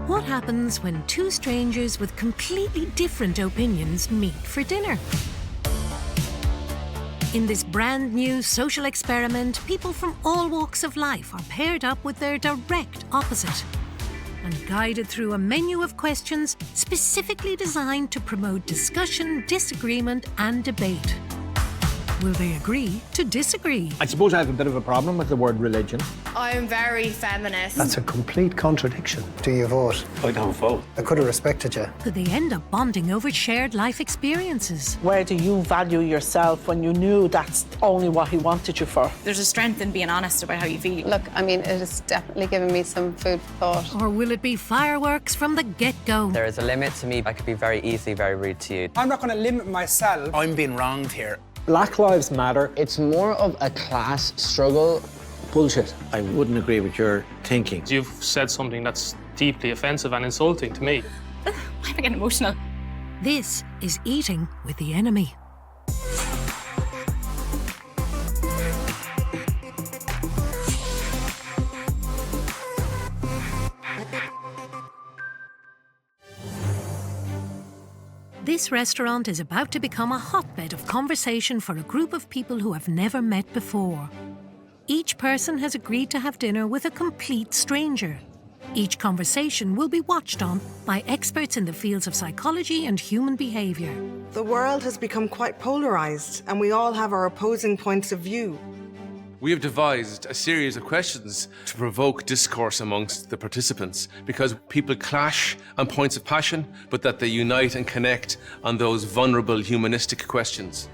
What happens when two strangers with completely different opinions meet for dinner? In this brand new social experiment, people from all walks of life are paired up with their direct opposite and guided through a menu of questions specifically designed to promote discussion, disagreement and debate. Will they agree to disagree? I suppose I have a bit of a problem with the word religion. I'm very feminist. That's a complete contradiction. Do you vote? I don't vote. I could have respected you. Could they end up bonding over shared life experiences? Where do you value yourself when you knew that's only what he wanted you for? There's a strength in being honest about how you feel. Look, I mean, it has definitely given me some food for thought. Or will it be fireworks from the get-go? There is a limit to me. I could be very easily very rude to you. I'm not going to limit myself. I'm being wronged here. Black Lives Matter. It's more of a class struggle. Bullshit. I wouldn't agree with your thinking. You've said something that's deeply offensive and insulting to me. Why am I getting emotional? This is Eating with the Enemy. This restaurant is about to become a hotbed of conversation for a group of people who have never met before. Each person has agreed to have dinner with a complete stranger. Each conversation will be watched on by experts in the fields of psychology and human behaviour. The world has become quite polarised, and we all have our opposing points of view. We have devised a series of questions to provoke discourse amongst the participants, because people clash on points of passion, but that they unite and connect on those vulnerable humanistic questions.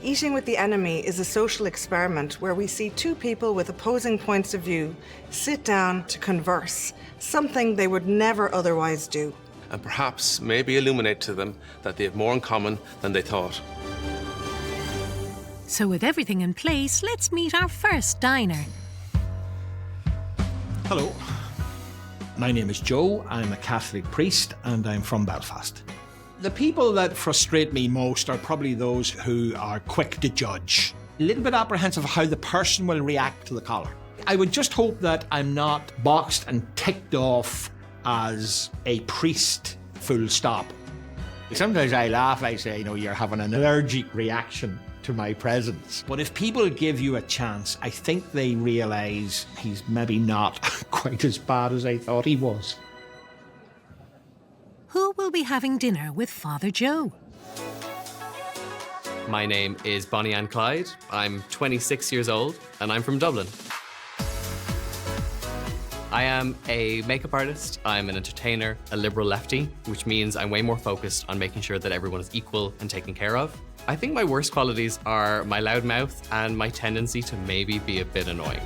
Eating with the Enemy is a social experiment where we see two people with opposing points of view sit down to converse, something they would never otherwise do. And perhaps maybe illuminate to them that they have more in common than they thought. So with everything in place, let's meet our first diner. Hello. My name is Joe. I'm a Catholic priest and I'm from Belfast. The people that frustrate me most are probably those who are quick to judge. A little bit apprehensive of how the person will react to the collar. I would just hope that I'm not boxed and ticked off as a priest, full stop. Sometimes I laugh, I say, you're having an allergic reaction to my presence. But if people give you a chance, I think they realise he's maybe not quite as bad as I thought he was. Who will be having dinner with Father Joe? My name is Bonnie Ann Clyde. I'm 26 years old and I'm from Dublin. I am a makeup artist, I'm an entertainer, a liberal lefty, which means I'm way more focused on making sure that everyone is equal and taken care of. I think my worst qualities are my loud mouth and my tendency to maybe be a bit annoying.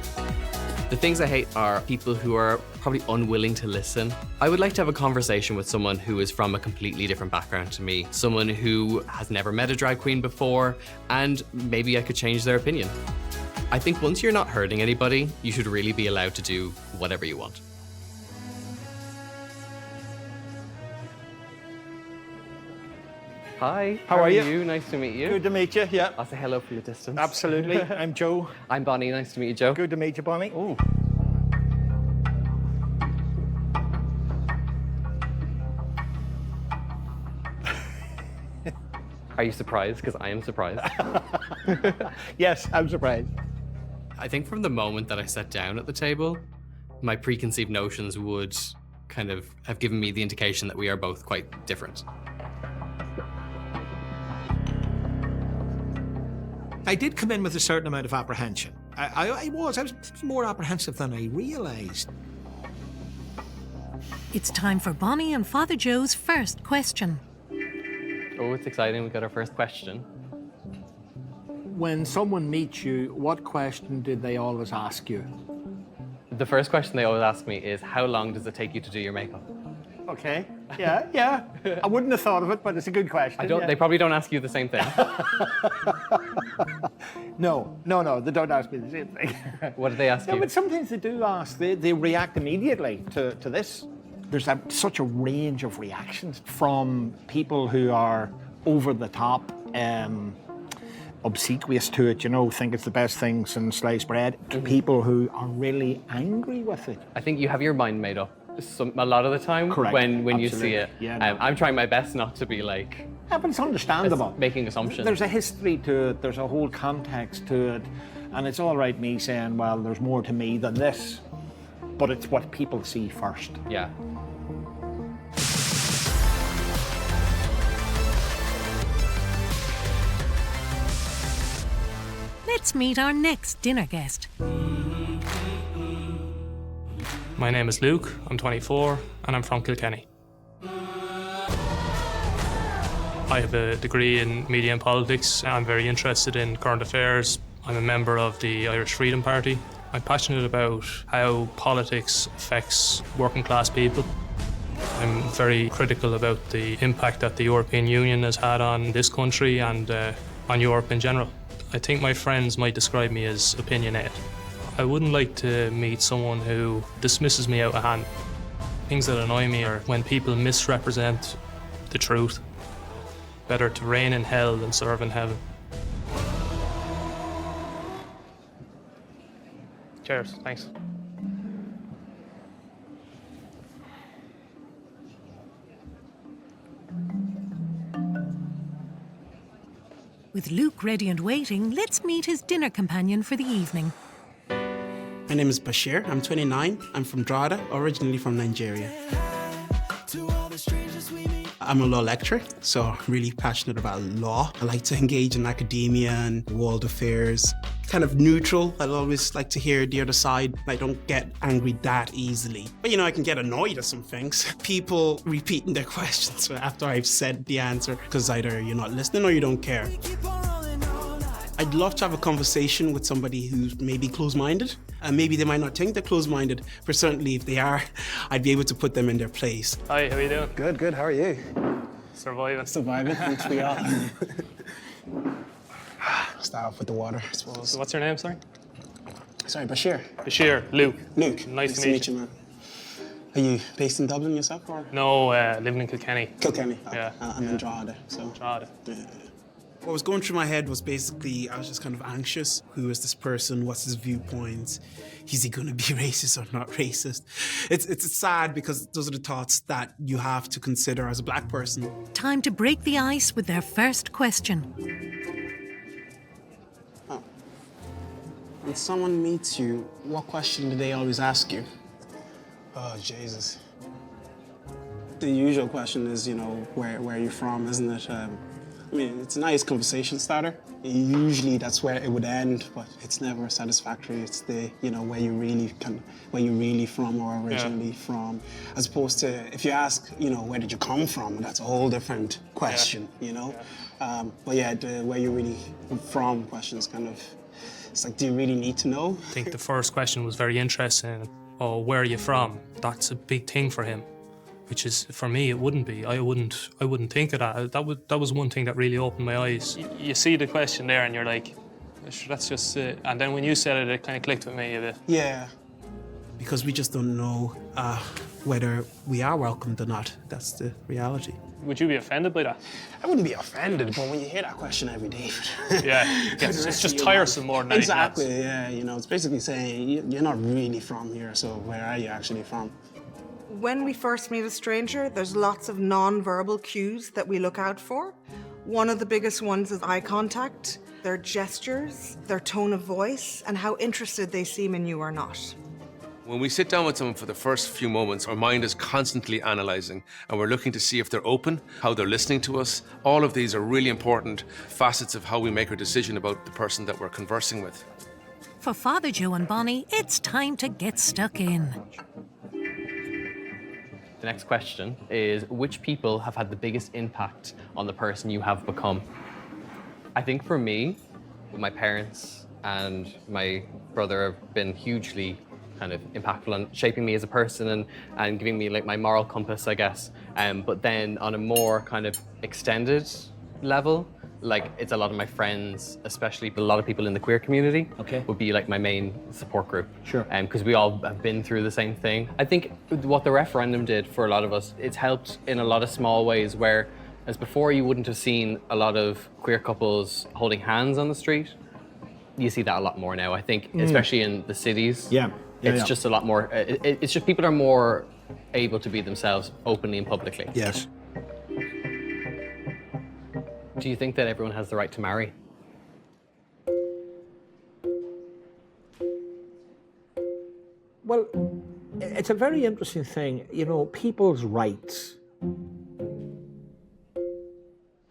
The things I hate are people who are probably unwilling to listen. I would like to have a conversation with someone who is from a completely different background to me, someone who has never met a drag queen before, and maybe I could change their opinion. I think once you're not hurting anybody, you should really be allowed to do whatever you want. Hi, How are you? Nice to meet you. Good to meet you, yeah. I'll say hello from a distance. Absolutely. I'm Joe. I'm Bonnie, nice to meet you, Joe. Good to meet you, Bonnie. Ooh. Are you surprised? Because I am surprised. Yes, I'm surprised. I think from the moment that I sat down at the table, my preconceived notions would kind of have given me the indication that we are both quite different. I did come in with a certain amount of apprehension. I was more apprehensive than I realised. It's time for Bonnie and Father Joe's first question. Oh, it's exciting. We got our first question. When someone meets you, what question did they always ask you? The first question they always ask me is, how long does it take you to do your makeup? Okay, yeah. I wouldn't have thought of it, but it's a good question. They probably don't ask you the same thing. No, they don't ask me the same thing. What do they ask you? No, but sometimes they do ask. They react immediately to this. There's such a range of reactions from people who are over the top, obsequious to it, think it's the best thing since sliced bread, to people who are really angry with it. I think you have your mind made up A lot of the time, Correct. when you see Absolutely. it, Yeah, no. I'm trying my best not to be like Yeah, but it's understandable. making assumptions. There's a history to it, there's a whole context to it, and it's all right me saying, well, there's more to me than this, but it's what people see first. Yeah. Let's meet our next dinner guest. My name is Luke, I'm 24, and I'm from Kilkenny. I have a degree in media and politics. I'm very interested in current affairs. I'm a member of the Irish Freedom Party. I'm passionate about how politics affects working class people. I'm very critical about the impact that the European Union has had on this country and on Europe in general. I think my friends might describe me as opinionated. I wouldn't like to meet someone who dismisses me out of hand. Things that annoy me are when people misrepresent the truth. Better to reign in hell than serve in heaven. Cheers, thanks. With Luke ready and waiting, let's meet his dinner companion for the evening. My name is Bashir. I'm 29. I'm from Drogheda, originally from Nigeria. I'm a law lecturer, so I'm really passionate about law. I like to engage in academia and world affairs. Kind of neutral. I always like to hear the other side. I don't get angry that easily. But I can get annoyed at some things. People repeating their questions after I've said the answer, because either you're not listening or you don't care. I'd love to have a conversation with somebody who's maybe closed-minded. Maybe they might not think they're closed-minded, but certainly if they are, I'd be able to put them in their place. Hi, how are you doing? Good, good. How are you? Surviving. Surviving, which we are. Start off with the water, I suppose. So what's your name, sorry? Sorry, Bashir. Bashir, Luke. Luke. Nice to meet you. man. Are you based in Dublin yourself, or? No, living in Kilkenny. Kilkenny. Yeah. I'm in Drogheda, so. Drogheda. Yeah. What was going through my head was basically, I was just kind of anxious. Who is this person? What's his viewpoints? Is he going to be racist or not racist? It's sad because those are the thoughts that you have to consider as a black person. Time to break the ice with their first question. Oh. When someone meets you, what question do they always ask you? Oh, Jesus. The usual question is, where are you from, isn't it? It's a nice conversation starter. Usually that's where it would end, but it's never satisfactory. It's the, where you really from or originally from. As opposed to if you ask, where did you come from? That's a whole different question, But yeah, the where you really from question is kind of, it's like, do you really need to know? I think the first question was very interesting. Oh, where are you from? That's a big thing for him. Which is, for me, it wouldn't be. I wouldn't think of that. That was one thing that really opened my eyes. You see the question there and you're like, that's just it. And then when you said it, it kind of clicked with me a bit. Yeah, because we just don't know whether we are welcomed or not. That's the reality. Would you be offended by that? I wouldn't be offended, but when you hear that question every day... Yeah, it's just tiresome more than anything else. Exactly, yeah. It's basically saying, you're not really from here, so where are you actually from? When we first meet a stranger, there's lots of non-verbal cues that we look out for. One of the biggest ones is eye contact, their gestures, their tone of voice, and how interested they seem in you or not. When we sit down with someone for the first few moments, our mind is constantly analysing, and we're looking to see if they're open, how they're listening to us. All of these are really important facets of how we make our decision about the person that we're conversing with. For Father Joe and Bonnie, it's time to get stuck in. The next question is, which people have had the biggest impact on the person you have become? I think for me, my parents and my brother have been hugely kind of impactful on shaping me as a person and giving me like my moral compass, I guess. But then on a more kind of extended level, like it's a lot of my friends, especially a lot of people in the queer community, would be like my main support group. Sure. Because we all have been through the same thing. I think what the referendum did for a lot of us, it's helped in a lot of small ways where, as before you wouldn't have seen a lot of queer couples holding hands on the street. You see that a lot more now, I think, especially in the cities. Yeah. It's just a lot more, it's just people are more able to be themselves openly and publicly. Yes. Do you think that everyone has the right to marry? Well, it's a very interesting thing, you know, people's rights.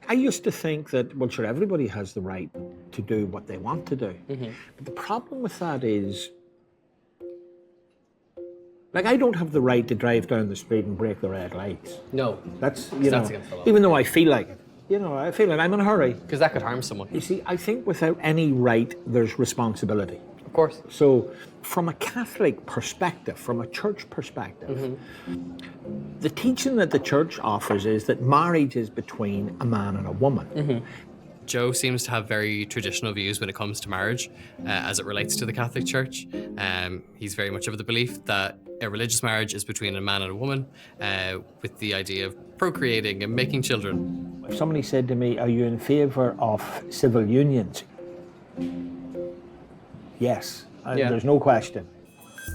I used to think that, well, sure, everybody has the right to do what they want to do. But the problem with that is, like, I don't have the right to drive down the street and break the red lights. No. That's, you know, against the law. even though I feel like it. You know, I feel like I'm in a hurry. Because that could harm someone. You see, I think without any right, there's responsibility. Of course. So, from a Catholic perspective, from a church perspective, the teaching that the church offers is that marriage is between a man and a woman. Joe seems to have very traditional views when it comes to marriage as it relates to the Catholic Church. He's very much of the belief that a religious marriage is between a man and a woman with the idea of procreating and making children. If somebody said to me, are you in favour of civil unions? Yes, there's no question.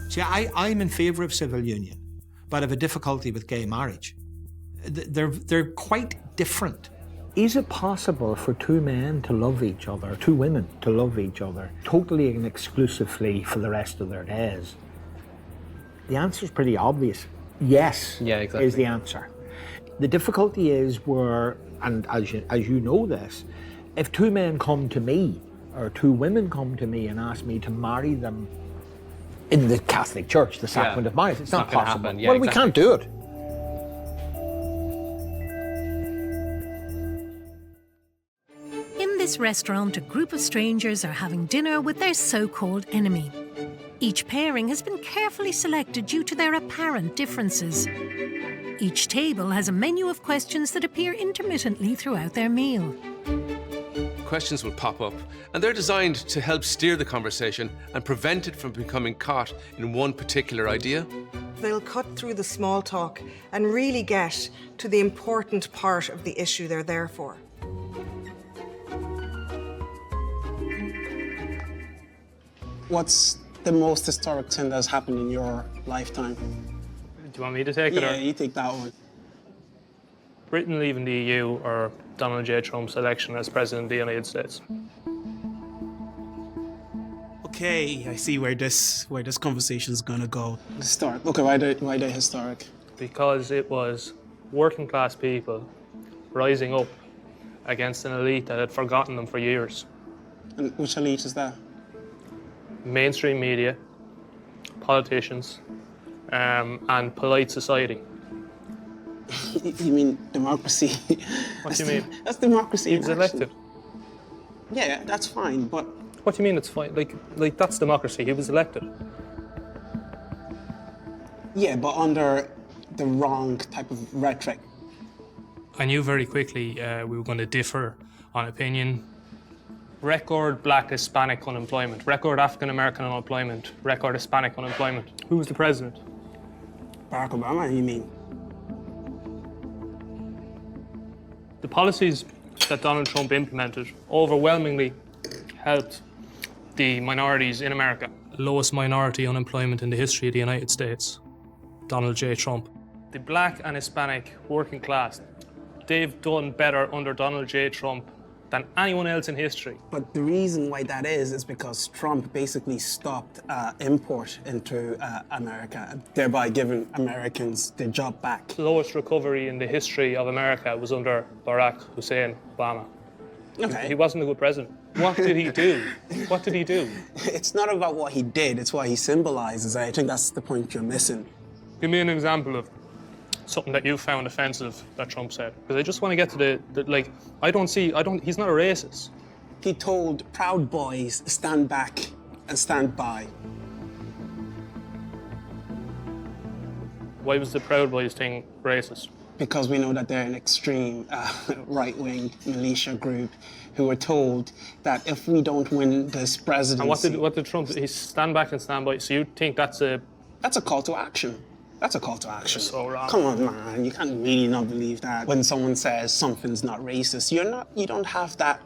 See, I'm in favour of civil union, but I have a difficulty with gay marriage. They're quite different. Is it possible for two men to love each other, two women to love each other, totally and exclusively for the rest of their days? The answer is pretty obvious. Yes, exactly. Is the answer. The difficulty is where, and as you know this, if two men come to me, or two women come to me and ask me to marry them in the Catholic Church, the sacrament of marriage, it's not gonna possible. happen. Yeah, well, exactly. we can't do it. In this restaurant, a group of strangers are having dinner with their so-called enemy. Each pairing has been carefully selected due to their apparent differences. Each table has a menu of questions that appear intermittently throughout their meal. Questions will pop up, and they're designed to help steer the conversation and prevent it from becoming caught in one particular idea. They'll cut through the small talk and really get to the important part of the issue they're there for. What's the most historic thing that's happened in your lifetime? Do you want me to take it? Yeah, Or? you take that one. Britain leaving the EU or Donald J. Trump's election as President of the United States? Okay, I see where this conversation's gonna go. Historic. Okay, why they historic? Because it was working class people rising up against an elite that had forgotten them for years. And which elite is that? Mainstream media, politicians, and polite society. You mean democracy? What do you mean? That's democracy. He was elected. Yeah, that's fine, but... What do you mean it's fine? Like that's democracy. He was elected. Yeah, but under the wrong type of rhetoric. I knew very quickly we were going to differ on opinion. Record Black Hispanic unemployment, record African American unemployment, record Hispanic unemployment. Who was the president? Barack Obama, you mean? The policies that Donald Trump implemented overwhelmingly helped the minorities in America. Lowest minority unemployment in the history of the United States. Donald J. Trump. The Black and Hispanic working class, they've done better under Donald J. Trump than anyone else in history. But the reason why that is because Trump basically stopped import into America, thereby giving Americans their job back. The lowest recovery in the history of America was under Barack Hussein Obama. Okay. He wasn't a good president. What did he do? What did he do? It's not about what he did, it's what he symbolizes. I think that's the point you're missing. Give me an example of something that you found offensive that Trump said. Because I just want to get to the he's not a racist. He told Proud Boys, stand back and stand by. Why was the Proud Boys thing racist? Because we know that they're an extreme right-wing militia group who were told that if we don't win this presidency... And what did Trump... He stand back and stand by. So you think that's a... That's a call to action. That's a call to action. So wrong. Come on, man. You can't really not believe that. When someone says something's not racist, you don't have that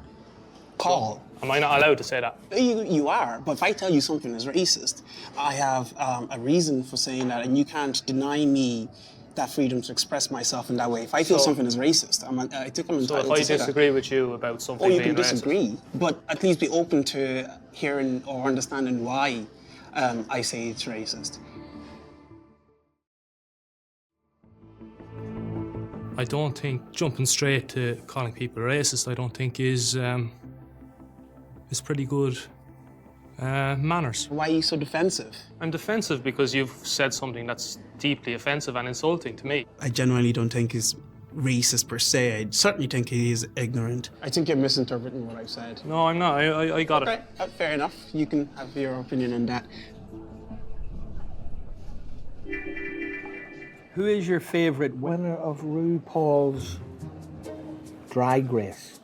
call. Am I not allowed to say that? You are, but if I tell you something is racist, I have a reason for saying that, and you can't deny me that freedom to express myself in that way. If I feel something is racist, I think I'm entitled to say that. So if I disagree with you about something you being can racist? disagree, but at least be open to hearing or understanding why I say it's racist. I don't think jumping straight to calling people racist, I don't think is pretty good manners. Why are you so defensive? I'm defensive because you've said something that's deeply offensive and insulting to me. I genuinely don't think he's racist per se. I certainly think he is ignorant. I think you're misinterpreting what I've said. No, I'm not. I got it. Fair enough. You can have your opinion on that. Who is your favourite winner of RuPaul's Drag Race?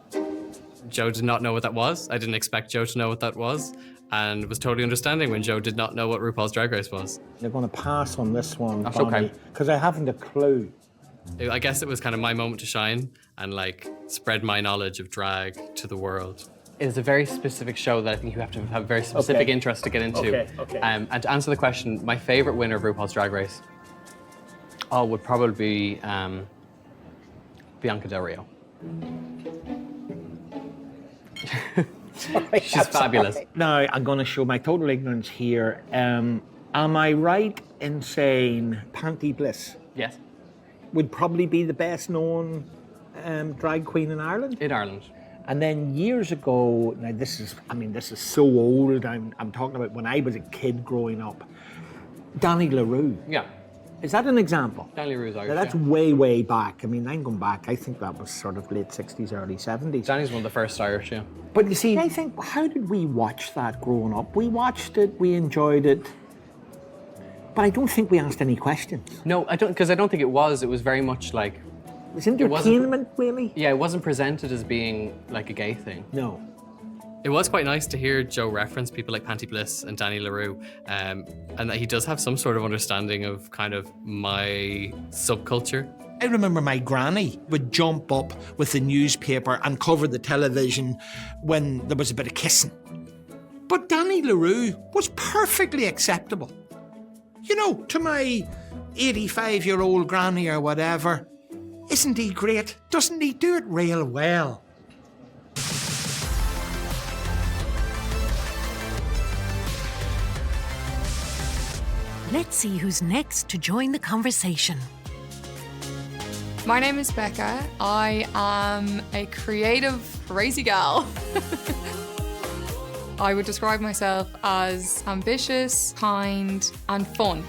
Joe did not know what that was. I didn't expect Joe to know what that was, and was totally understanding when Joe did not know what RuPaul's Drag Race was. They're going to pass on this one, That's okay. Because I haven't a clue. I guess it was kind of my moment to shine and like spread my knowledge of drag to the world. It is a very specific show that I think you have to have very specific interest to get into. Okay. And to answer the question, my favorite winner of RuPaul's Drag Race would probably be Bianca Del Rio. She's fabulous. Now, I'm going to show my total ignorance here. Am I right in saying Panty Bliss? Yes. Would probably be the best known drag queen in Ireland? In Ireland. And then years ago, now this is so old, I'm talking about when I was a kid growing up, Danny LaRue. Yeah. Is that an example? Danny LaRue's Irish. Now, that's way, way back. I mean, I'm going back, I think that was sort of late 60s, early 70s. Danny's one of the first Irish, yeah. But you see, I think, how did we watch that growing up? We watched it, we enjoyed it, but I don't think we asked any questions. No, I don't, because I don't think it was. It was very much like... It was entertainment, really? Yeah, it wasn't presented as being like a gay thing. No. It was quite nice to hear Joe reference people like Panty Bliss and Danny LaRue, and that he does have some sort of understanding of kind of my subculture. I remember my granny would jump up with the newspaper and cover the television when there was a bit of kissing. But Danny LaRue was perfectly acceptable. You know, to my 85-year-old granny or whatever, isn't he great? Doesn't he do it real well? Let's see who's next to join the conversation. My name is Becca. I am a creative, crazy gal. I would describe myself as ambitious, kind, and fun.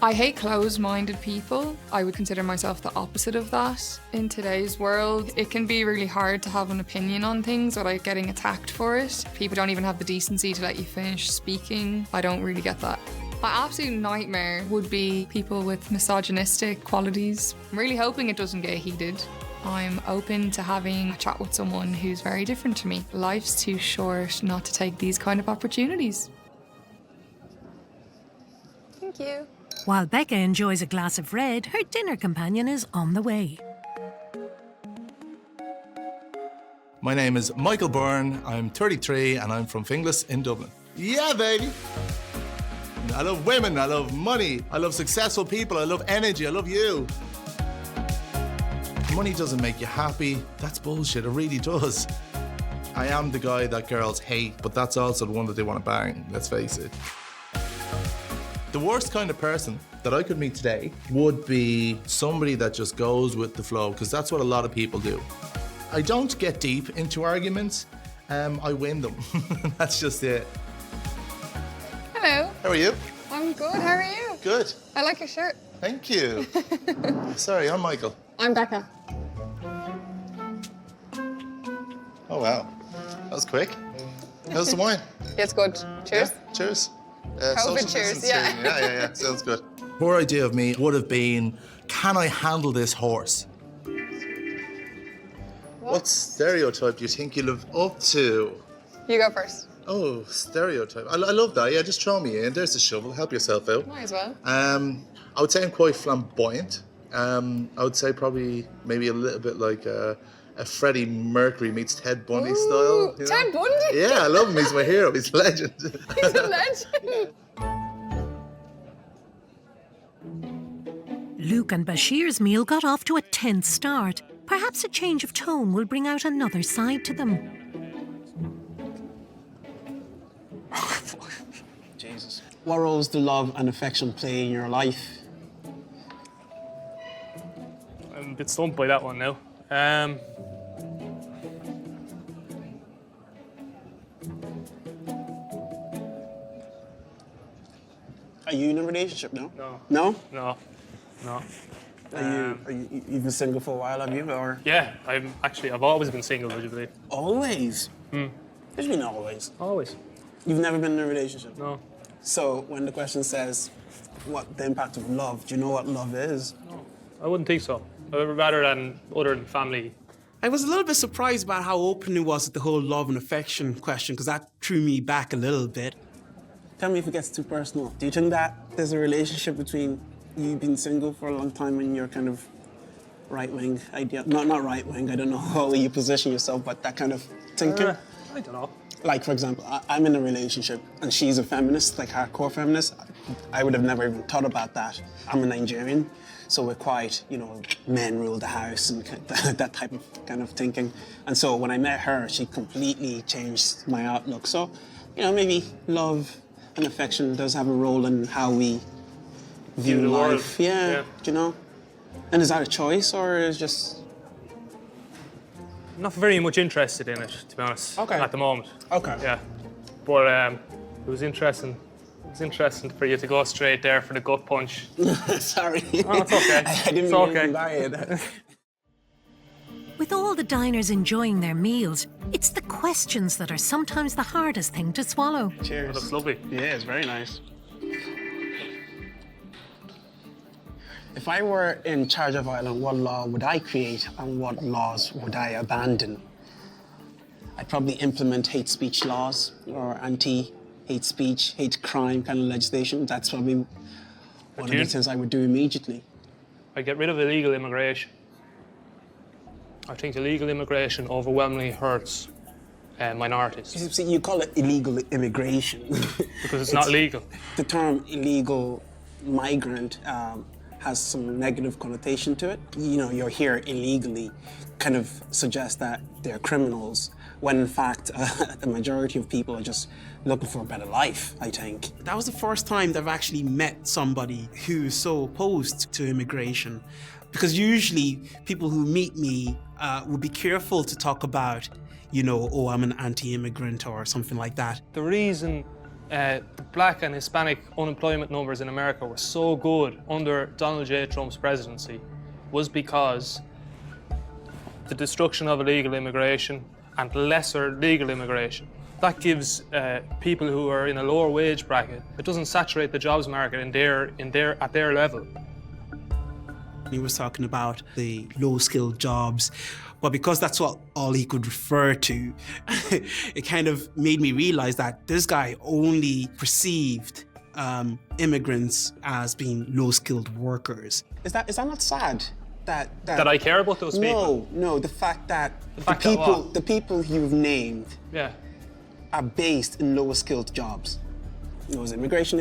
I hate closed-minded people. I would consider myself the opposite of that. In today's world, it can be really hard to have an opinion on things without getting attacked for it. People don't even have the decency to let you finish speaking. I don't really get that. My absolute nightmare would be people with misogynistic qualities. I'm really hoping it doesn't get heated. I'm open to having a chat with someone who's very different to me. Life's too short not to take these kind of opportunities. Thank you. While Becca enjoys a glass of red, her dinner companion is on the way. My name is Michael Byrne, I'm 33 and I'm from Finglas in Dublin. Yeah, baby! I love women, I love money, I love successful people, I love energy, I love you. Money doesn't make you happy, that's bullshit, it really does. I am the guy that girls hate, but that's also the one that they want to bang, let's face it. The worst kind of person that I could meet today would be somebody that just goes with the flow, because that's what a lot of people do. I don't get deep into arguments, I win them, that's just it. Hello. How are you? I'm good, how are you? Good. I like your shirt. Thank you. Sorry, I'm Michael. I'm Becca. Oh, wow. That was quick. How's the wine? It's good. Cheers. Yeah, cheers. COVID Social cheers, distance yeah. cheering. Yeah. Sounds good. Her idea of me would have been, can I handle this horse? What stereotype do you think you live up to? You go first. Oh, stereotype. I love that. Yeah, just throw me in. There's the shovel. Help yourself out. Might as well. I would say I'm quite flamboyant. I would say probably maybe a little bit like a Freddie Mercury meets Ted Bundy style. You know? Ted Bundy? Yeah, I love him. He's my hero. He's a legend. He's a legend. Luke and Bashir's meal got off to a tense start. Perhaps a change of tone will bring out another side to them. Jesus. What roles do love and affection play in your life? I'm a bit stumped by that one now. Are you in a relationship now? No. No? No. No. You've been single for a while, have you? Or Yeah, I've always been single, would you believe? always? Hmm. What do you mean always? Always. You've never been in a relationship? No. So when the question says, what the impact of love, do you know what love is? No. I wouldn't think so. Rather than other than family. I was a little bit surprised about how open he was with the whole love and affection question, because that threw me back a little bit. Tell me if it gets too personal. Do you think that there's a relationship between you being single for a long time and your kind of right-wing idea? Not right-wing, I don't know how you position yourself, but that kind of thinking? I don't know. Like, for example, I'm in a relationship and she's a feminist, like hardcore feminist. I would have never even thought about that. I'm a Nigerian, so we're quite, men rule the house and that type of kind of thinking. And so when I met her, she completely changed my outlook. So, maybe love and affection does have a role in how we view the world. life. Yeah, And is that a choice or is just... I'm not very much interested in it, to be honest. Okay. At the moment. Okay. Yeah. But it was interesting. It was interesting for you to go straight there for the gut punch. Sorry. Oh, it's okay. I didn't It's mean okay. to buy it. With all the diners enjoying their meals, it's the questions that are sometimes the hardest thing to swallow. Cheers. That's lovely. Yeah, it's very nice. If I were in charge of Ireland, what law would I create and what laws would I abandon? I'd probably implement hate speech laws or anti-hate speech, hate crime kind of legislation. That's probably one of the things I would do immediately. I'd get rid of illegal immigration. I think illegal immigration overwhelmingly hurts minorities. See, you call it illegal immigration. Because it's not legal. The term illegal migrant has some negative connotation to it. You're here illegally kind of suggests that they're criminals, when in fact the majority of people are just looking for a better life, I think. That was the first time that I've actually met somebody who's so opposed to immigration. Because usually people who meet me would be careful to talk about, oh, I'm an anti-immigrant or something like that. The reason the black and Hispanic unemployment numbers in America were so good under Donald J. Trump's presidency was because the destruction of illegal immigration and lesser legal immigration. That gives people who are in a lower wage bracket, it doesn't saturate the jobs market at their level. He was talking about the low-skilled jobs, but because that's all he could refer to, it kind of made me realize that this guy only perceived immigrants as being low-skilled workers. Is that not sad? That I care about those people? No, the fact that what? the people you've named Yeah. are based in lower skilled jobs. It was immigration,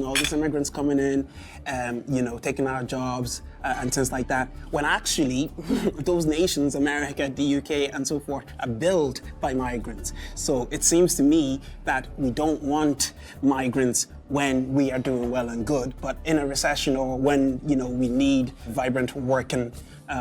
all these immigrants coming in, taking our jobs and things like that. When actually, those nations, America, the UK, and so forth, are built by migrants. So it seems to me that we don't want migrants when we are doing well and good, but in a recession or when we need vibrant working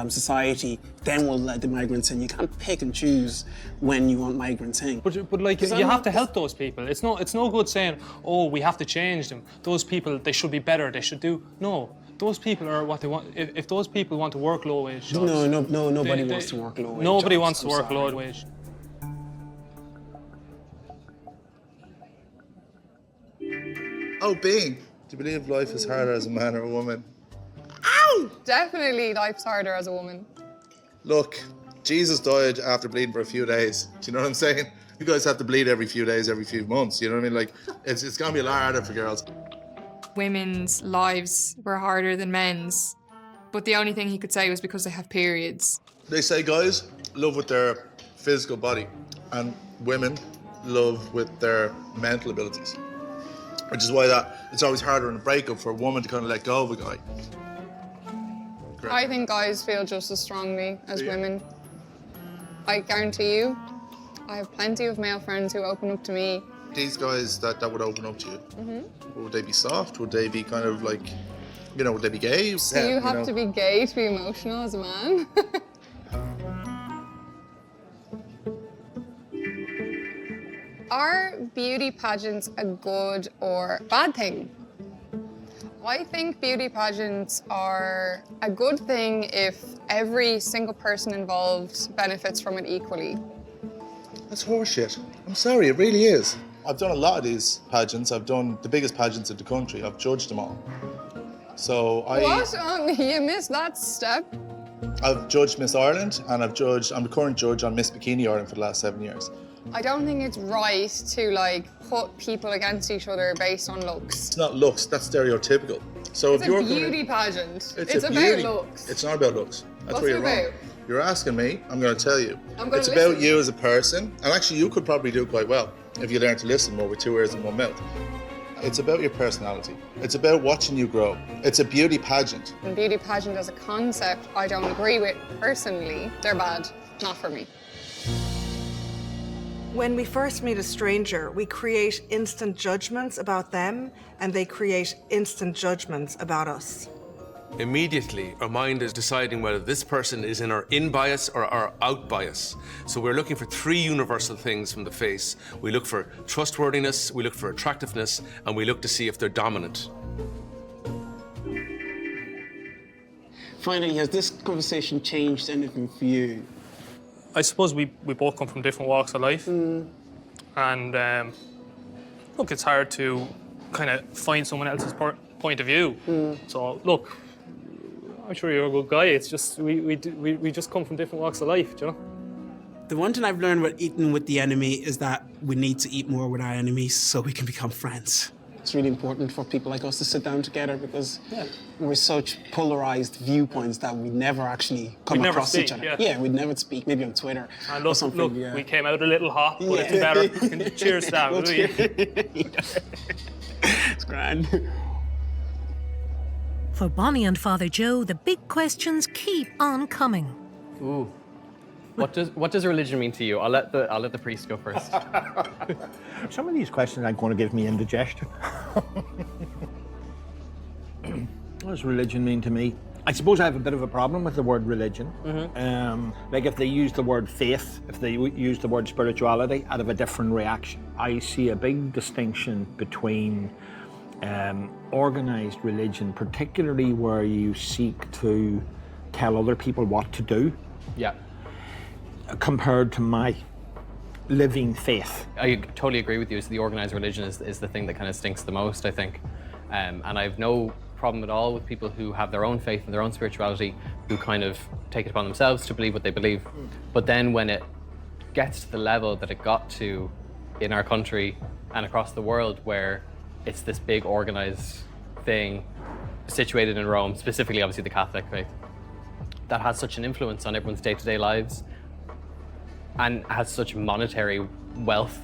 society, then we'll let the migrants in. You can't pick and choose when you want migrants in. But like, you have to help those people. It's no good saying, oh, we have to change them. Those people, they should be better. They should do. No, those people are what they want. If those people want to work low wage jobs, nobody wants to work low wage. Nobody jobs. wants to work I'm sorry. low wage. Oh, Bean, do you believe life is harder as a man or a woman? Definitely life's harder as a woman. Look, Jesus died after bleeding for a few days. Do you know what I'm saying? You guys have to bleed every few days, every few months. You know what I mean? Like, it's gonna be a lot harder for girls. Women's lives were harder than men's, but the only thing he could say was because they have periods. They say, guys, love with their physical body, and women love with their mental abilities. Which is why it's always harder in a breakup for a woman to kind of let go of a guy. I think guys feel just as strongly as women. I guarantee you, I have plenty of male friends who open up to me. These guys that would open up to you, would they be soft? Would they be kind of like, would they be gay? Do you have to be gay to be emotional as a man? Are beauty pageants a good or bad thing? I think beauty pageants are a good thing if every single person involved benefits from it equally. That's horseshit. I'm sorry, it really is. I've done a lot of these pageants. I've done the biggest pageants in the country. I've judged them all. So What? You missed that step. I've judged Miss Ireland, and I'm the current judge on Miss Bikini Ireland for the last 7 years. I don't think it's right to put people against each other based on looks. It's not looks, that's stereotypical. So It's if you're a beauty pageant. It's a about beauty. looks. It's not about looks. That's What's where you're it wrong. about? You're asking me, I'm going to tell you. I'm gonna It's about listen. you as a person, and actually you could probably do quite well if you learn to listen more with 2 ears and 1 mouth. It's about your personality. It's about watching you grow. It's a beauty pageant. And beauty pageant as a concept, I don't agree with personally. They're bad, not for me. When we first meet a stranger, we create instant judgments about them, and they create instant judgments about us. Immediately, our mind is deciding whether this person is in our in bias or our out bias. So we're looking for 3 universal things from the face. We look for trustworthiness, we look for attractiveness, and we look to see if they're dominant. Finally, has this conversation changed anything for you? I suppose we both come from different walks of life. And look, it's hard to kind of find someone else's point of view. So look, I'm sure you're a good guy. It's just we just come from different walks of life, do you know? The one thing I've learned about eating with the enemy is that we need to eat more with our enemies so we can become friends. It's really important for people like us to sit down together because we're such polarized viewpoints that we never actually come across each other. Yeah, we'd never speak, maybe on Twitter And or look, something. we came out a little hot, but it's better. Cheers to that, will you? It's grand. For Bonnie and Father Joe, the big questions keep on coming. Ooh. What does religion mean to you? I'll let the priest go first. Some of these questions are going to give me indigestion. What does religion mean to me? I suppose I have a bit of a problem with the word religion. Like if they use the word faith, if they use the word spirituality, I'd have a different reaction. I see a big distinction between organised religion, particularly where you seek to tell other people what to do. Yeah. Compared to my living faith. I totally agree with you. So the organised religion is the thing that kind of stinks the most, I think. And I have no problem at all with people who have their own faith and their own spirituality, who kind of take it upon themselves to believe what they believe. But then when it gets to the level that it got to in our country and across the world, where it's this big organised thing situated in Rome, specifically obviously the Catholic faith, that has such an influence on everyone's day-to-day lives and has such monetary wealth,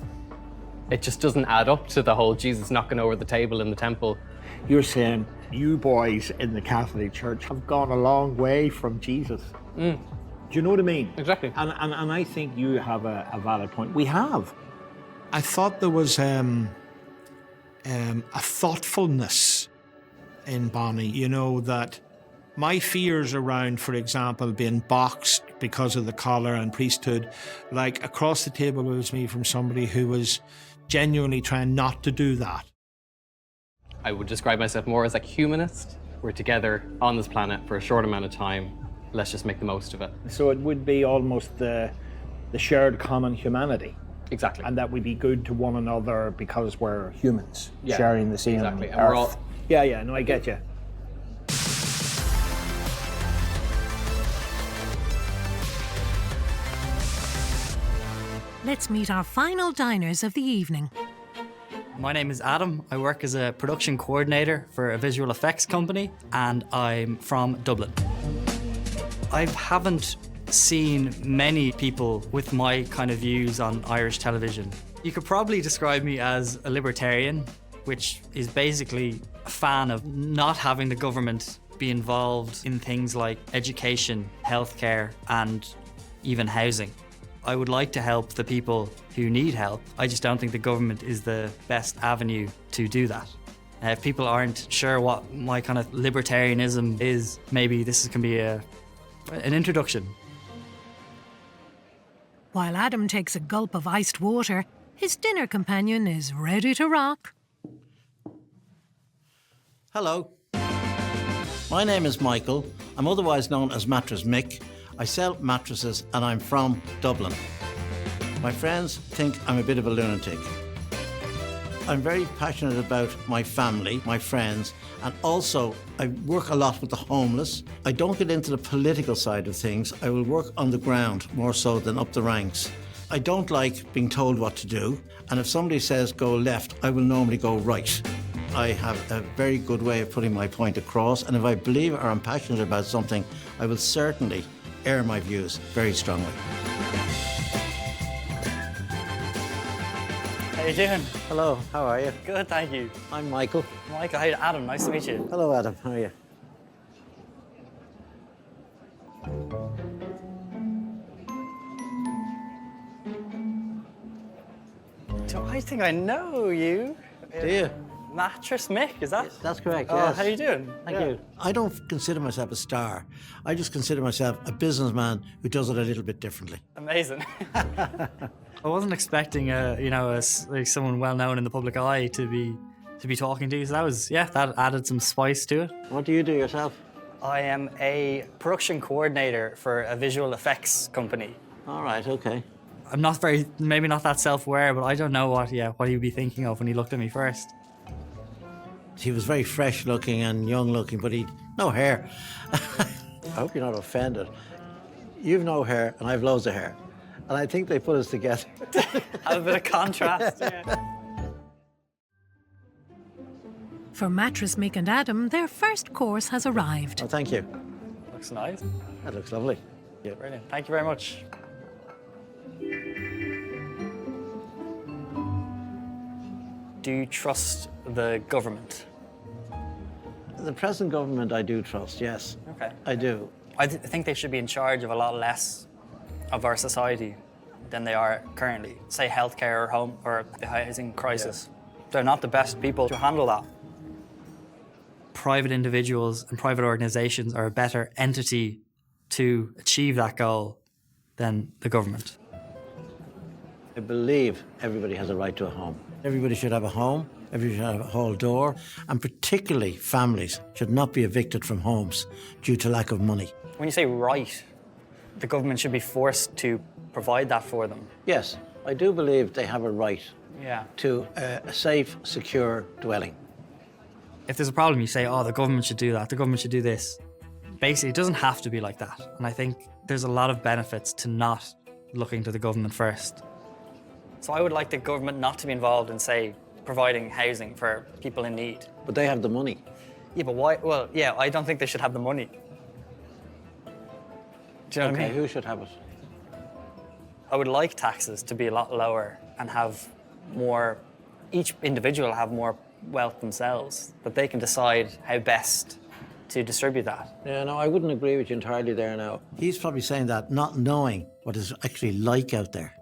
it just doesn't add up to the whole Jesus knocking over the table in the temple. You're saying you boys in the Catholic Church have gone a long way from Jesus. Do you know what I mean? Exactly. And I think you have a valid point. We have. I thought there was a thoughtfulness in Bonnie, that my fears around, for example, being boxed because of the collar and priesthood, like across the table was me from somebody who was genuinely trying not to do that. I would describe myself more as a humanist. We're together on this planet for a short amount of time. Let's just make the most of it. So it would be almost the shared common humanity. Exactly. And that we be good to one another because we're humans, Yeah, sharing the same exactly. And earth. we're all... Yeah, no, I get you. Let's meet our final diners of the evening. My name is Adam. I work as a production coordinator for a visual effects company, and I'm from Dublin. I haven't seen many people with my kind of views on Irish television. You could probably describe me as a libertarian, which is basically a fan of not having the government be involved in things like education, healthcare, and even housing. I would like to help the people who need help. I just don't think the government is the best avenue to do that. If people aren't sure what my kind of libertarianism is, maybe this can be an introduction. While Adam takes a gulp of iced water, his dinner companion is ready to rock. Hello. My name is Michael. I'm otherwise known as Mattress Mick. I sell mattresses and I'm from Dublin. My friends think I'm a bit of a lunatic. I'm very passionate about my family, my friends, and also I work a lot with the homeless. I don't get into the political side of things. I will work on the ground more so than up the ranks. I don't like being told what to do, and if somebody says go left, I will normally go right. I have a very good way of putting my point across, and if I believe or I'm passionate about something, I will certainly air my views very strongly. How you doing? Hello, how are you? Good, thank you. I'm Michael. Michael, hey, Adam, nice to meet you. Hello, Adam, how are you? I think I know you. Do you? Mattress Mick, is that? That's correct, Oh, yes. how you doing? Thank you. I don't consider myself a star. I just consider myself a businessman who does it a little bit differently. Amazing. I wasn't expecting, like someone well known in the public eye to be talking to you. So that added some spice to it. What do you do yourself? I am a production coordinator for a visual effects company. All right, okay. I'm maybe not that self-aware, but I don't know what he'd be thinking of when he looked at me first. He was very fresh looking and young looking, but he'd no hair. I hope you're not offended. You've no hair and I've loads of hair. And I think they put us together. Have a bit of contrast. Yeah. For Mattress Mick and Adam, their first course has arrived. Oh, thank you. Looks nice. That looks lovely. Yeah. Brilliant. Thank you very much. Do you trust the government? The present government I do trust, yes. Okay. I do. I think they should be in charge of a lot less of our society than they are currently. Say healthcare or home or the housing crisis. Yeah. They're not the best people to handle that. Private individuals and private organisations are a better entity to achieve that goal than the government. I believe everybody has a right to a home. Everybody should have a home, everybody should have a hall door, and particularly families should not be evicted from homes due to lack of money. When you say right, the government should be forced to provide that for them. Yes, I do believe they have a right to a safe, secure dwelling. If there's a problem, you say, oh, the government should do that, the government should do this. Basically, it doesn't have to be like that. And I think there's a lot of benefits to not looking to the government first. So I would like the government not to be involved in, say, providing housing for people in need. But they have the money. Yeah, but why? Well, yeah, I don't think they should have the money. Do you know what I mean? Who should have it? I would like taxes to be a lot lower and have more, each individual have more wealth themselves, that they can decide how best to distribute that. Yeah, no, I wouldn't agree with you entirely there now. He's probably saying that not knowing what it's actually like out there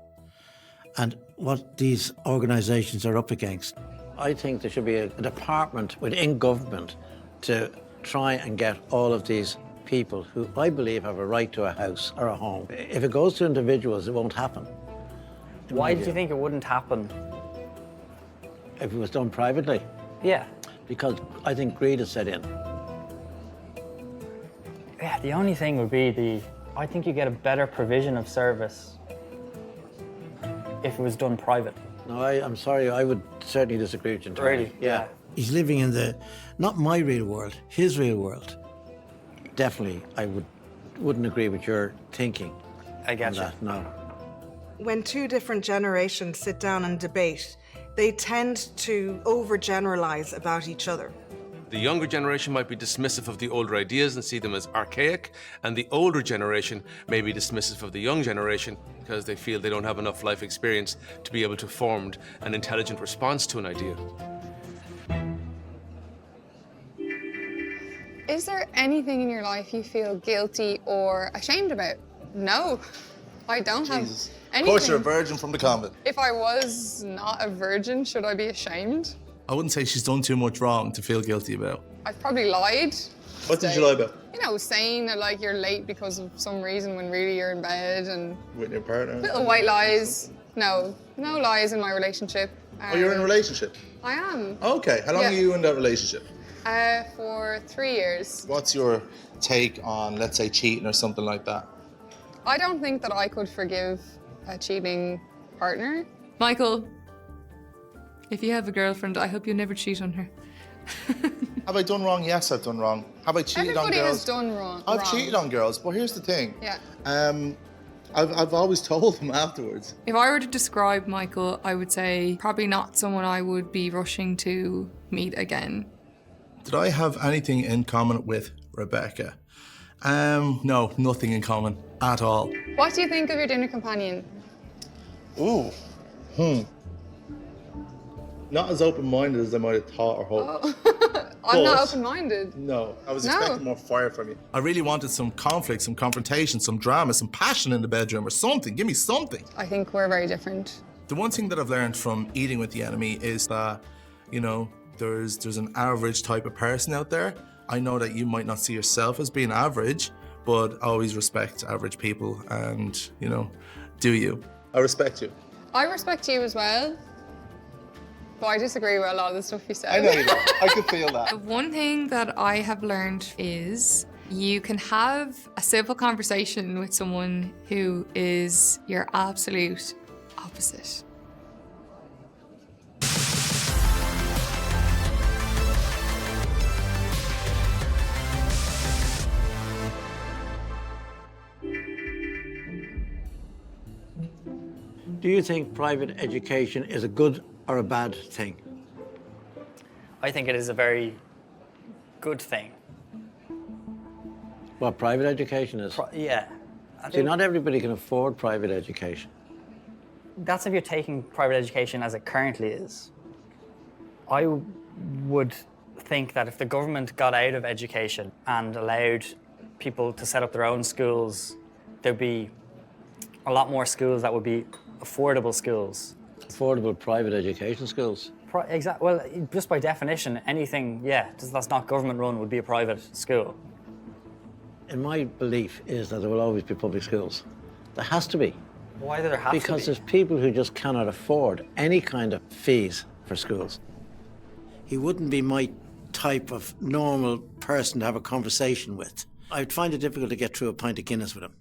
and what these organisations are up against. I think there should be a department within government to try and get all of these people who I believe have a right to a house or a home. If it goes to individuals, it won't happen. Why do you think it wouldn't happen? If it was done privately? Yeah. Because I think greed has set in. Yeah, the only thing would be I think you get a better provision of service if it was done private. No, I'm sorry, I would certainly disagree with you entirely. Really? Yeah. He's living in not my real world, his real world. Definitely, I wouldn't agree with your thinking. I get you. No. When two different generations sit down and debate, they tend to overgeneralize about each other. The younger generation might be dismissive of the older ideas and see them as archaic, and the older generation may be dismissive of the young generation because they feel they don't have enough life experience to be able to form an intelligent response to an idea. Is there anything in your life you feel guilty or ashamed about? No, I don't have Jesus. anything. Of course, you're a virgin from the convent. If I was not a virgin, should I be ashamed? I wouldn't say she's done too much wrong to feel guilty about. I've probably lied. What did you lie about? You know, saying that like you're late because of some reason when really you're in bed, and With your partner? little white lies. No lies in my relationship. Oh, you're in a relationship? I am. Okay, how long are you in that relationship? For 3 years. What's your take on, let's say, cheating or something like that? I don't think that I could forgive a cheating partner. Michael, if you have a girlfriend, I hope you never cheat on her. Have I done wrong? Yes, I've done wrong. Have I cheated on Everybody girls? has done wrong. I've cheated on girls, but here's the thing. Yeah. I've always told them afterwards. If I were to describe Michael, I would say probably not someone I would be rushing to meet again. Did I have anything in common with Rebecca? No, nothing in common at all. What do you think of your dinner companion? Ooh. Not as open-minded as I might have thought or hoped. I'm not open-minded. No, I was expecting more fire from you. I really wanted some conflict, some confrontation, some drama, some passion in the bedroom or something. Give me something. I think we're very different. The one thing that I've learned from eating with the enemy is that, you know, there's an average type of person out there. I know that you might not see yourself as being average, but I always respect average people and, you know, do you. I respect you. I respect you as well, but I disagree with a lot of the stuff you said. I know you do. I can feel that. One thing that I have learned is you can have a civil conversation with someone who is your absolute opposite. Do you think private education is a good or a bad thing? I think it is a very good thing. What private education is? Yeah. See, not everybody can afford private education. That's if you're taking private education as it currently is. I would think that if the government got out of education and allowed people to set up their own schools, there'd be a lot more schools that would be affordable schools. Affordable private education schools? Well, just by definition, anything, that's not government run would be a private school. In my belief is that there will always be public schools. There has to be. Why do there have to be? Because there's people who just cannot afford any kind of fees for schools. He wouldn't be my type of normal person to have a conversation with. I'd find it difficult to get through a pint of Guinness with him.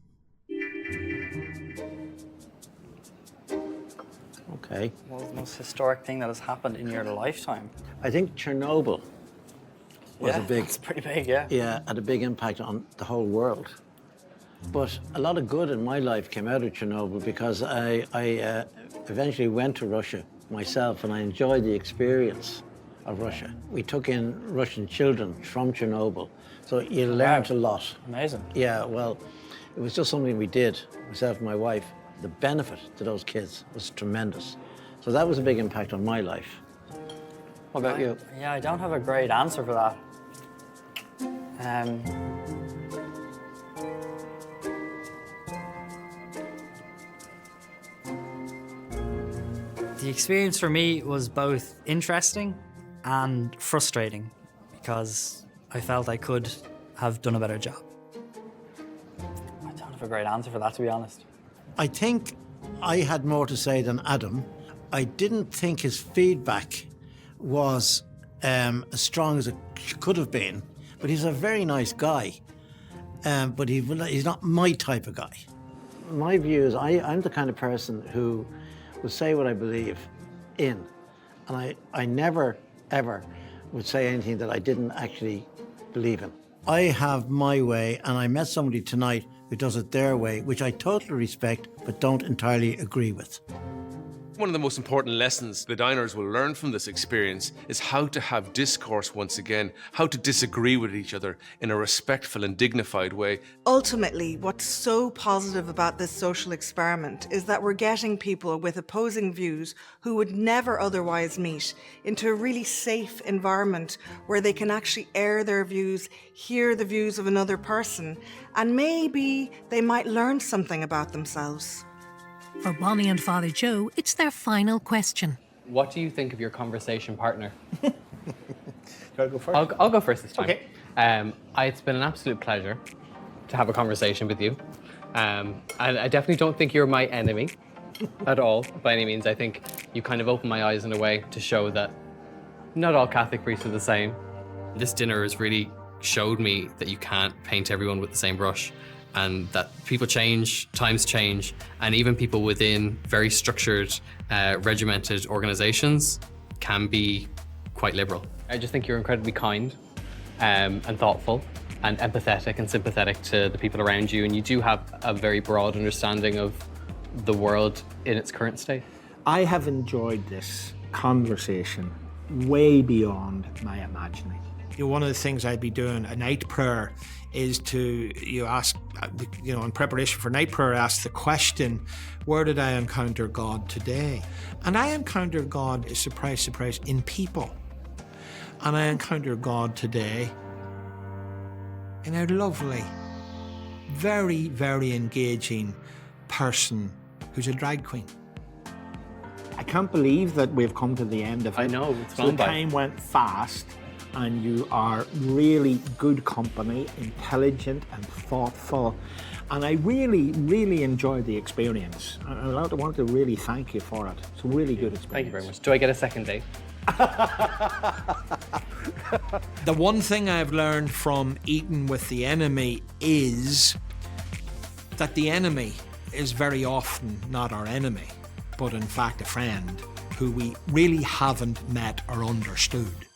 Okay. What was the most historic thing that has happened in your lifetime? I think Chernobyl was a big... It's pretty big, yeah. Yeah, had a big impact on the whole world. But a lot of good in my life came out of Chernobyl because I eventually went to Russia myself and I enjoyed the experience of Russia. We took in Russian children from Chernobyl, so you learned a lot. Amazing. Yeah, well, it was just something we did, myself and my wife. The benefit to those kids was tremendous. So that was a big impact on my life. What about you? Yeah, I don't have a great answer for that. The experience for me was both interesting and frustrating because I felt I could have done a better job. I don't have a great answer for that, to be honest. I think I had more to say than Adam. I didn't think his feedback was as strong as it could have been, but he's a very nice guy. But he's not my type of guy. My view is I'm the kind of person who will say what I believe in. And I never, ever would say anything that I didn't actually believe in. I have my way, and I met somebody tonight who does it their way, which I totally respect, but don't entirely agree with. One of the most important lessons the diners will learn from this experience is how to have discourse once again, how to disagree with each other in a respectful and dignified way. Ultimately, what's so positive about this social experiment is that we're getting people with opposing views who would never otherwise meet into a really safe environment where they can actually air their views, hear the views of another person, and maybe they might learn something about themselves. For Bonnie and Father Joe, it's their final question. What do you think of your conversation partner? Shall I go first? I'll go first this time. Okay. It's been an absolute pleasure to have a conversation with you. And I definitely don't think you're my enemy at all, by any means. I think you kind of opened my eyes in a way to show that not all Catholic priests are the same. This dinner has really showed me that you can't paint everyone with the same brush, and that people change, times change, and even people within very structured, regimented organizations can be quite liberal. I just think you're incredibly kind and thoughtful and empathetic and sympathetic to the people around you, and you do have a very broad understanding of the world in its current state. I have enjoyed this conversation way beyond my imagining. One of the things I'd be doing a night prayer is to ask, in preparation for night prayer, ask the question, where did I encounter God today? And I encounter God, surprise, surprise, in people. And I encounter God today in a lovely, very, very engaging person who's a drag queen. I can't believe that we've come to the end of it. I know, it's so gone by. Time went fast, and you are really good company, intelligent and thoughtful. And I really, really enjoyed the experience. I want to really thank you for it. It's a really good experience. Thank you very much. Do I get a second date? The one thing I've learned from eating with the enemy is that the enemy is very often not our enemy, but in fact a friend who we really haven't met or understood.